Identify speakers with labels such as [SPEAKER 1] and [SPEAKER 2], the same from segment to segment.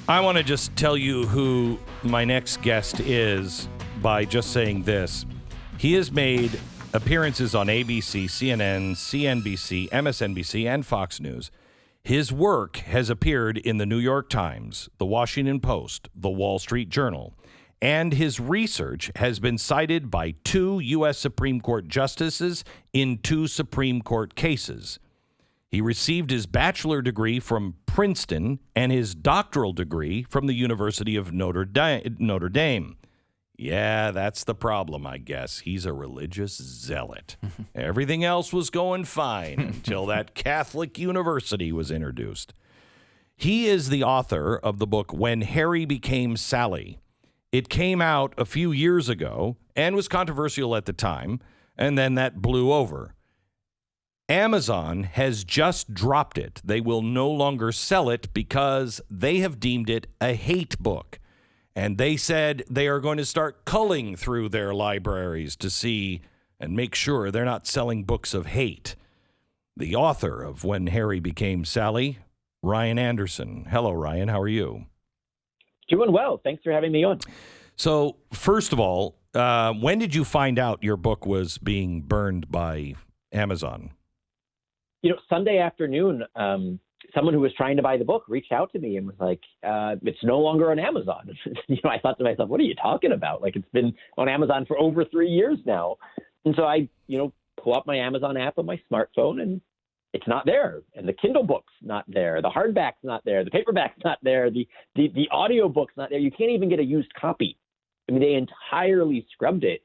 [SPEAKER 1] I want to just tell you who my next guest is by just saying this. He has made appearances on ABC, CNN, CNBC, MSNBC, and Fox News. His work has appeared in the New York Times, the Washington Post, the Wall Street Journal, and his research has been cited by 2 U.S. Supreme Court justices in 2 Supreme Court cases. He received his bachelor degree from Princeton and his doctoral degree from the University of Notre Dame. Yeah, that's the problem, I guess. He's a religious zealot. Everything else was going fine until that Catholic university was introduced. He is the author of the book When Harry Became Sally. It came out a few years ago and was controversial at the time, and then that blew over. Amazon has just dropped it. They will no longer sell it because they have deemed it a hate book. And they said they are going to start culling through their libraries to see and make sure they're not selling books of hate. The author of When Harry Became Sally, Ryan Anderson. Hello, Ryan. How are you?
[SPEAKER 2] Doing well. Thanks for having me on.
[SPEAKER 1] So, first of all, when did you find out your book was being burned by Amazon?
[SPEAKER 2] Sunday afternoon, someone who was trying to buy the book reached out to me and was like, it's no longer on Amazon. I thought to myself, what are you talking about? Like, it's been on Amazon for over 3 years now. And so I, pull up my Amazon app on my smartphone and it's not there. And the Kindle book's not there. The hardback's not there. The paperback's not there. The audio book's not there. You can't even get a used copy. I mean, they entirely scrubbed it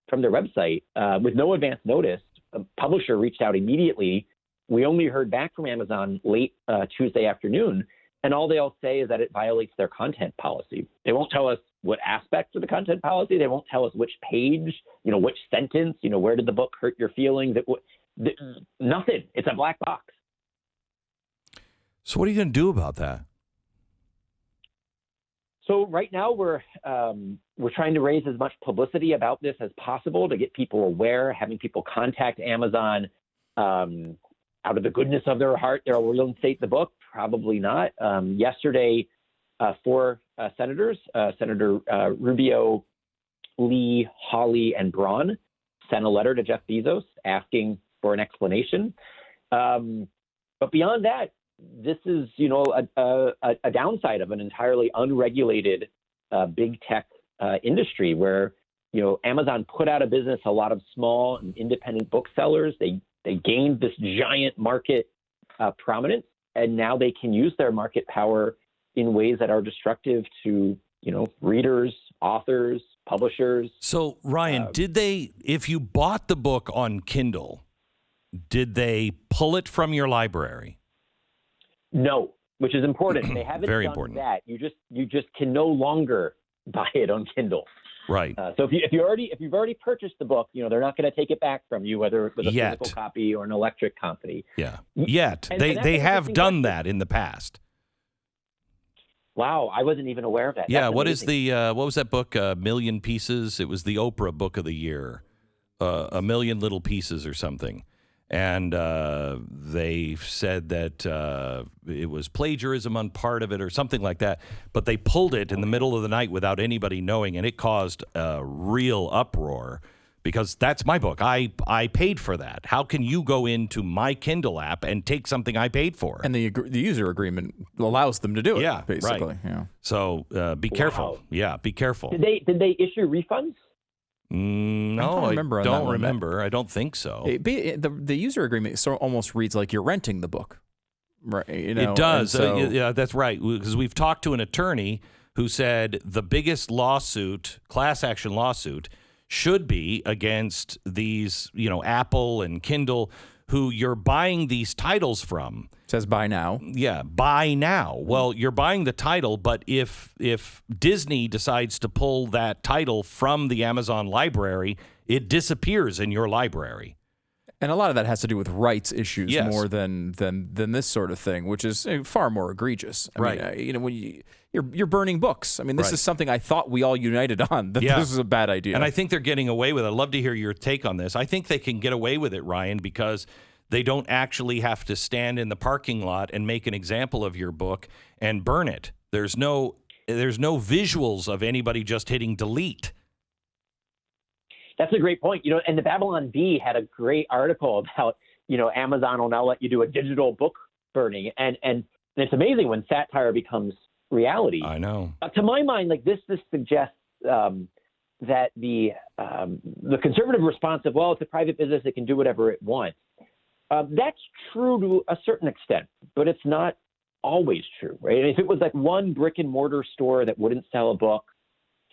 [SPEAKER 2] from their website with no advance notice. A publisher reached out immediately. We only heard back from Amazon late Tuesday afternoon, and all they'll say is that it violates their content policy. They won't tell us what aspects of the content policy. They won't tell us which page, which sentence, where did the book hurt your feelings? Nothing. It's a black box.
[SPEAKER 1] So what are you going to do about that?
[SPEAKER 2] So right now we're trying to raise as much publicity about this as possible to get people aware, having people contact Amazon out of the goodness of their heart. They'll reinstate the book. Probably not. Yesterday, 4 senators, Senator Rubio, Lee, Hawley, and Braun, sent a letter to Jeff Bezos asking for an explanation. But beyond that, this is, a downside of an entirely unregulated big tech industry where, Amazon put out of business a lot of small and independent booksellers. They gained this giant market prominence, and now they can use their market power in ways that are destructive to, readers, authors, publishers.
[SPEAKER 1] So, Ryan, if you bought the book on Kindle, did they pull it from your library?
[SPEAKER 2] No, which is important. They haven't
[SPEAKER 1] Very
[SPEAKER 2] done
[SPEAKER 1] important.
[SPEAKER 2] that. You just can no longer buy it on Kindle.
[SPEAKER 1] Right.
[SPEAKER 2] So if you've already purchased the book, they're not going to take it back from you, whether it's a physical copy or an electric copy.
[SPEAKER 1] Yeah. Yet they have done that in the past.
[SPEAKER 2] Wow, I wasn't even aware of that.
[SPEAKER 1] Yeah.
[SPEAKER 2] That's
[SPEAKER 1] what
[SPEAKER 2] amazing.
[SPEAKER 1] is what was that book? A Million Pieces. It was the Oprah Book of the Year. A Million Little Pieces or something. And they said that it was plagiarism on part of it or something like that. But they pulled it in the middle of the night without anybody knowing, and it caused a real uproar because that's my book. I paid for that. How can you go into my Kindle app and take something I paid for?
[SPEAKER 3] And the user agreement allows them to do it, basically.
[SPEAKER 1] Right.
[SPEAKER 3] Yeah.
[SPEAKER 1] So be careful.
[SPEAKER 2] Wow.
[SPEAKER 1] Yeah, be careful.
[SPEAKER 2] Did they issue refunds?
[SPEAKER 1] No, I
[SPEAKER 3] remember on
[SPEAKER 1] don't
[SPEAKER 3] that one.
[SPEAKER 1] remember. I don't think so.
[SPEAKER 3] The user agreement almost reads like you're renting the book, right?
[SPEAKER 1] It does. Yeah, that's right. Because we've talked to an attorney who said the biggest class action lawsuit, should be against these, Apple and Kindle, who you're buying these titles from.
[SPEAKER 3] It says buy now.
[SPEAKER 1] Yeah, buy now. Well, you're buying the title, but if Disney decides to pull that title from the Amazon library, it disappears in your library.
[SPEAKER 3] And a lot of that has to do with rights issues
[SPEAKER 1] Yes.
[SPEAKER 3] more than this sort of thing, which is far more egregious. I
[SPEAKER 1] Right.
[SPEAKER 3] mean, when you're burning books. I mean, this
[SPEAKER 1] Right.
[SPEAKER 3] is something I thought we all united on, that
[SPEAKER 1] Yeah.
[SPEAKER 3] this is a bad idea.
[SPEAKER 1] And I think they're getting away with it. I'd love to hear your take on this. I think they can get away with it, Ryan, because they don't actually have to stand in the parking lot and make an example of your book and burn it. There's no visuals of anybody just hitting delete.
[SPEAKER 2] That's a great point. And the Babylon Bee had a great article about, Amazon will now let you do a digital book burning. And it's amazing when satire becomes reality.
[SPEAKER 1] I know.
[SPEAKER 2] To my mind, like this suggests that the conservative response of, well, it's a private business, it can do whatever it wants. That's true to a certain extent, but it's not always true, right? And if it was like one brick and mortar store that wouldn't sell a book,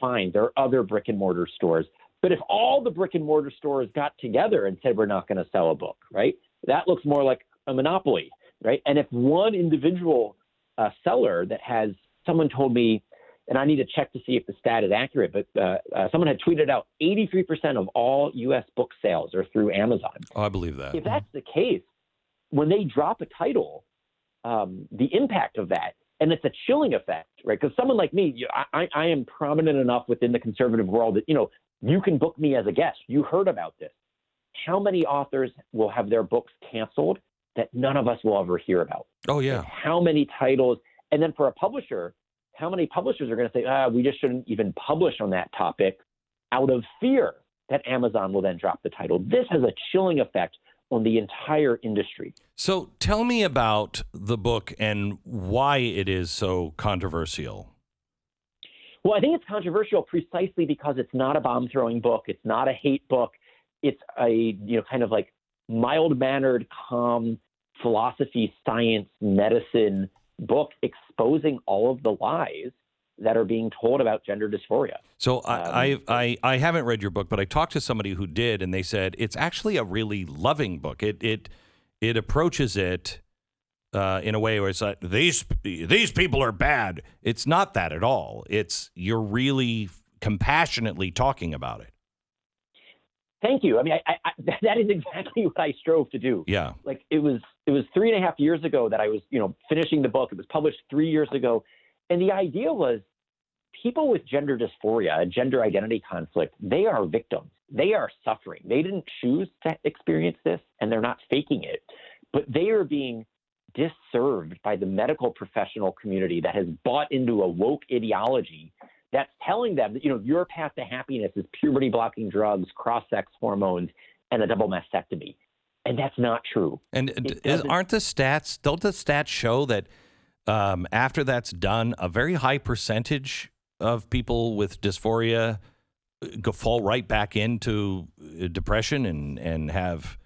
[SPEAKER 2] fine, there are other brick and mortar stores. But if all the brick and mortar stores got together and said, we're not going to sell a book, right? That looks more like a monopoly, right? And if one individual seller that has, someone told me, and I need to check to see if the stat is accurate, but someone had tweeted out 83% of all U.S. book sales are through Amazon.
[SPEAKER 1] Oh, I believe that.
[SPEAKER 2] If that's the case, when they drop a title, the impact of that, and it's a chilling effect, right? Because someone like me, I am prominent enough within the conservative world that, you can book me as a guest. You heard about this. How many authors will have their books canceled that none of us will ever hear about?
[SPEAKER 1] Oh, yeah.
[SPEAKER 2] And how many titles? And then for a publisher, how many publishers are going to say, we just shouldn't even publish on that topic out of fear that Amazon will then drop the title? This has a chilling effect on the entire industry.
[SPEAKER 1] So tell me about the book and why it is so controversial.
[SPEAKER 2] Well, I think it's controversial precisely because it's not a bomb-throwing book. It's not a hate book. It's a, kind of like mild-mannered, calm philosophy, science, medicine book exposing all of the lies that are being told about gender dysphoria.
[SPEAKER 1] So I haven't read your book, but I talked to somebody who did, and they said it's actually a really loving book. It approaches it in a way where it's like, these people are bad. It's not that at all. It's you're really compassionately talking about it.
[SPEAKER 2] Thank you. I mean, I that is exactly what I strove to do.
[SPEAKER 1] Yeah.
[SPEAKER 2] Like it was 3.5 years ago that I was, finishing the book. It was published 3 years ago. And the idea was people with gender dysphoria, a gender identity conflict, they are victims. They are suffering. They didn't choose to experience this, and they're not faking it. But they are being disserved by the medical professional community that has bought into a woke ideology that's telling them that, your path to happiness is puberty-blocking drugs, cross-sex hormones, and a double mastectomy. And that's not true.
[SPEAKER 1] And don't the stats show that after that's done, a very high percentage of people with dysphoria fall right back into depression and have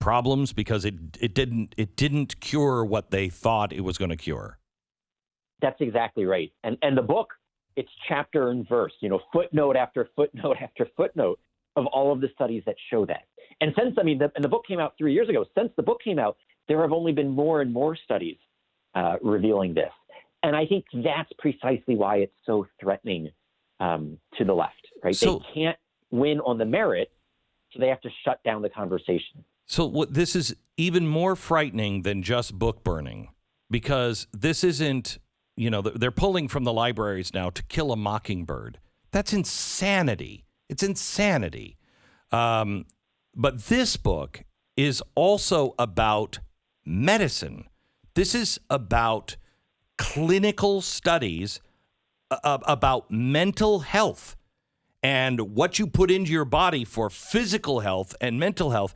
[SPEAKER 1] problems because it didn't cure what they thought it was going to cure?
[SPEAKER 2] That's exactly right. And the book, it's chapter and verse, footnote after footnote after footnote of all of the studies that show that. And since, the book came out 3 years ago, since the book came out, there have only been more and more studies revealing this. And I think that's precisely why it's so threatening to the left, right? So, they can't win on the merit, so they have to shut down the conversation.
[SPEAKER 1] So this is even more frightening than just book burning, because this isn't, they're pulling from the libraries now To Kill a Mockingbird. That's insanity. It's insanity. But this book is also about medicine. This is about clinical studies about mental health and what you put into your body for physical health and mental health.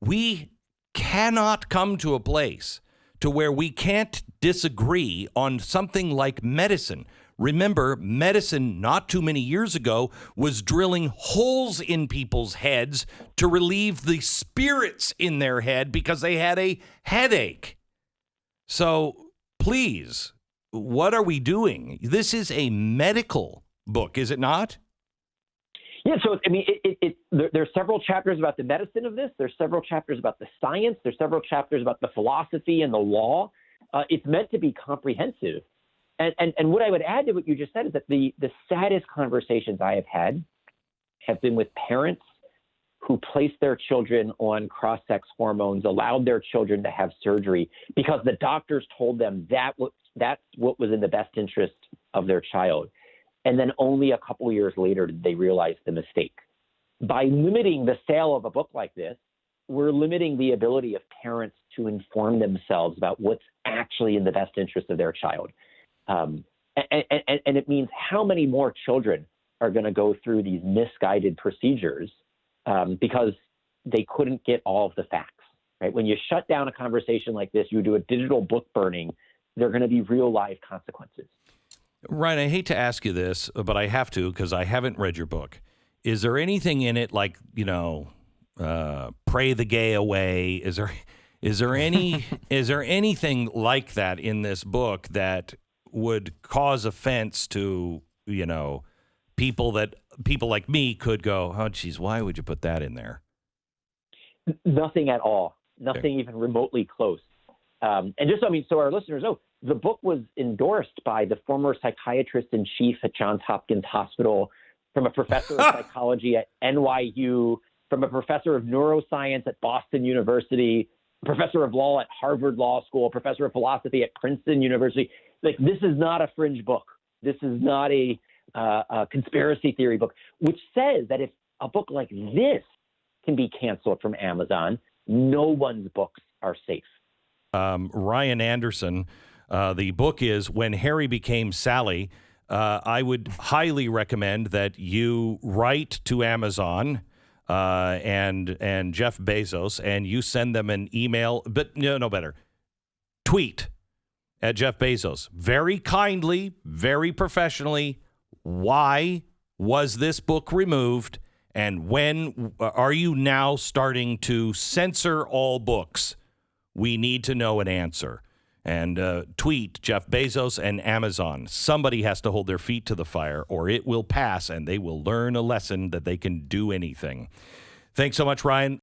[SPEAKER 1] We cannot come to a place to where we can't disagree on something like medicine. Remember, medicine not too many years ago was drilling holes in people's heads to relieve the spirits in their head because they had a headache. So please, what are we doing? This is a medical book, is it not?
[SPEAKER 2] Yeah, so there's several chapters about the medicine of this. There's several chapters about the science. There's several chapters about the philosophy and the law. It's meant to be comprehensive. And what I would add to what you just said is that the saddest conversations I have had have been with parents who placed their children on cross-sex hormones, allowed their children to have surgery because the doctors told them that's what was in the best interest of their child. And then only a couple of years later did they realize the mistake. By limiting the sale of a book like this, we're limiting the ability of parents to inform themselves about what's actually in the best interest of their child. And it means how many more children are going to go through these misguided procedures because they couldn't get all of the facts, right? When you shut down a conversation like this, you do a digital book burning, there are going to be real life consequences.
[SPEAKER 1] Ryan, I hate to ask you this, but I have to because I haven't read your book. Is there anything in it like, pray the gay away? Is there anything like that in this book that would cause offense to, people like me could go, oh, geez, why would you put that in there?
[SPEAKER 2] Nothing at all. Nothing even remotely close. And just, so our listeners know, the book was endorsed by the former psychiatrist in chief at Johns Hopkins Hospital, from a professor of psychology at NYU, from a professor of neuroscience at Boston University, a professor of law at Harvard Law School, a professor of philosophy at Princeton University. Like, this is not a fringe book. This is not a conspiracy theory book, which says that if a book like this can be canceled from Amazon, no one's books are safe.
[SPEAKER 1] Ryan Anderson, the book is When Harry Became Sally. I would highly recommend that you write to Amazon and Jeff Bezos, and you send them an email, but no better. Tweet at Jeff Bezos very kindly, very professionally. Why was this book removed? And when are you now starting to censor all books? We need to know an answer. And tweet Jeff Bezos and Amazon. Somebody has to hold their feet to the fire, or it will pass, and they will learn a lesson that they can do anything. Thanks so much, Ryan.